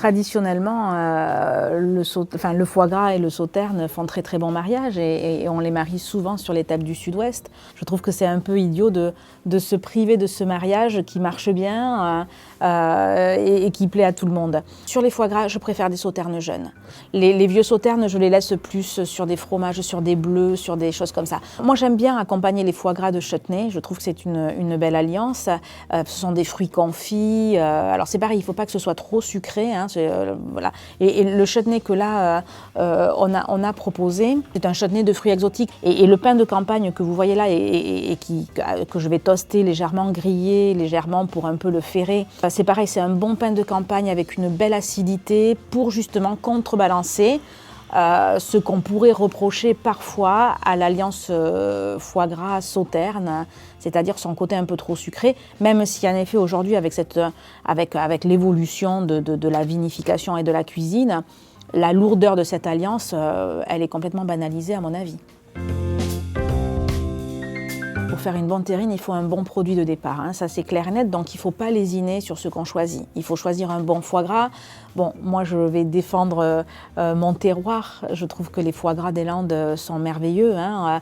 Traditionnellement, le foie gras et le sauterne font très très bon mariage et on les marie souvent sur les tables du Sud-Ouest. Je trouve que c'est un peu idiot de se priver de ce mariage qui marche bien et qui plaît à tout le monde. Sur les foie gras, je préfère des sauternes jeunes. Les vieux sauternes, je les laisse plus sur des fromages, sur des bleus, sur des choses comme ça. Moi, j'aime bien accompagner les foie gras de chutney. Je trouve que c'est une belle alliance. Ce sont des fruits confits. Alors c'est pareil, il ne faut pas que ce soit trop sucré. Hein, voilà. Et le chutney que là, on a proposé, c'est un chutney de fruits exotiques. Et le pain de campagne que vous voyez là que je vais toaster légèrement, griller légèrement pour un peu le ferrer, c'est pareil, c'est un bon pain de campagne avec une belle acidité pour justement contrebalancer ce qu'on pourrait reprocher parfois à l'alliance foie gras sauterne, c'est-à-dire son côté un peu trop sucré, même si en effet aujourd'hui avec l'évolution de la vinification et de la cuisine, la lourdeur de cette alliance, elle est complètement banalisée à mon avis. Pour faire une bonne terrine, il faut un bon produit de départ, hein. Ça c'est clair et net, donc il ne faut pas lésiner sur ce qu'on choisit. Il faut choisir un bon foie gras. Bon, moi je vais défendre mon terroir, je trouve que les foie gras des Landes sont merveilleux, hein.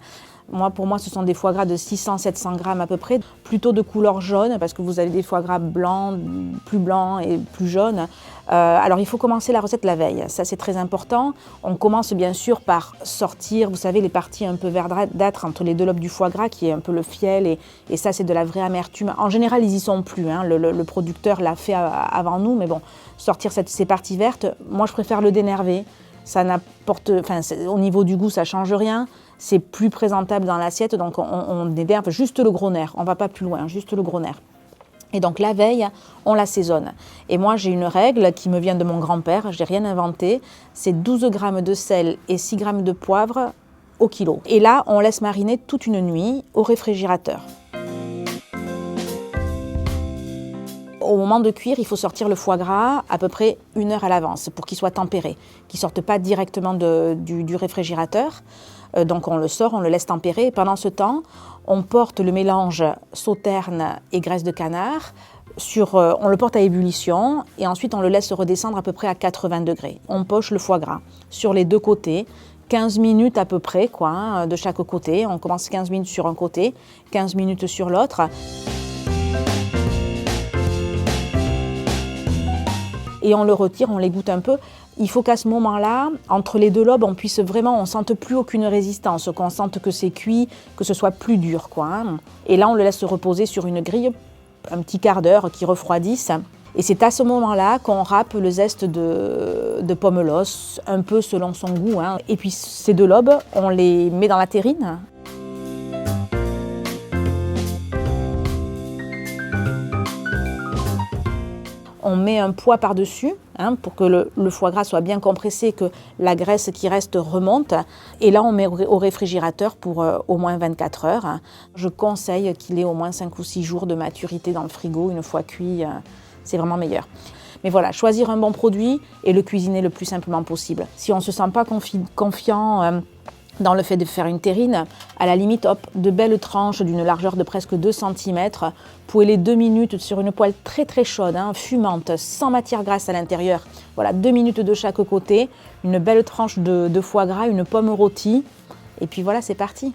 Pour moi, ce sont des foie gras de 600-700 grammes à peu près, plutôt de couleur jaune, parce que vous avez des foie gras blancs et plus jaunes. Alors, il faut commencer la recette la veille, ça c'est très important. On commence bien sûr par sortir, vous savez, les parties un peu verdâtres entre les deux lobes du foie gras, qui est un peu le fiel, et ça c'est de la vraie amertume. En général, ils y sont plus, hein. Le producteur l'a fait avant nous, mais bon, sortir ces parties vertes, moi je préfère le dénerver. Ça n'apporte, au niveau du goût, ça ne change rien. C'est plus présentable dans l'assiette, donc on dénerve juste le gros nerf. On ne va pas plus loin, juste le gros nerf. Et donc la veille, on l'assaisonne. Et moi, j'ai une règle qui me vient de mon grand-père, je n'ai rien inventé. C'est 12 grammes de sel et 6 grammes de poivre au kilo. Et là, on laisse mariner toute une nuit au réfrigérateur. Au moment de cuire, il faut sortir le foie gras à peu près 1 heure à l'avance pour qu'il soit tempéré, qu'il ne sorte pas directement du réfrigérateur. Donc on le sort, on le laisse tempérer. Et pendant ce temps, on porte le mélange sauterne et graisse de canard, on le porte à ébullition et ensuite on le laisse redescendre à peu près à 80 degrés. On poche le foie gras sur les deux côtés, 15 minutes à peu près hein, de chaque côté. On commence 15 minutes sur un côté, 15 minutes sur l'autre. Et on le retire, on l'égoutte un peu. Il faut qu'à ce moment-là, entre les deux lobes, on sente plus aucune résistance, qu'on sente que c'est cuit, que ce soit plus dur, hein. Et là, on le laisse reposer sur une grille un petit quart d'heure qui refroidisse. Et c'est à ce moment-là qu'on râpe le zeste de pomelos, un peu selon son goût, hein. Et puis ces deux lobes, on les met dans la terrine. On met un poids par-dessus hein, pour que le foie gras soit bien compressé, que la graisse qui reste remonte. Et là, on met au réfrigérateur pour au moins 24 heures. Je conseille qu'il ait au moins 5 ou 6 jours de maturité dans le frigo. Une fois cuit, c'est vraiment meilleur. Mais voilà, choisir un bon produit et le cuisiner le plus simplement possible. Si on ne se sent pas confiant dans le fait de faire une terrine, à la limite, de belles tranches d'une largeur de presque 2 cm, poêlées 2 minutes sur une poêle très très chaude, hein, fumante, sans matière grasse à l'intérieur. Voilà, 2 minutes de chaque côté, une belle tranche de foie gras, une pomme rôtie, et puis voilà, c'est parti.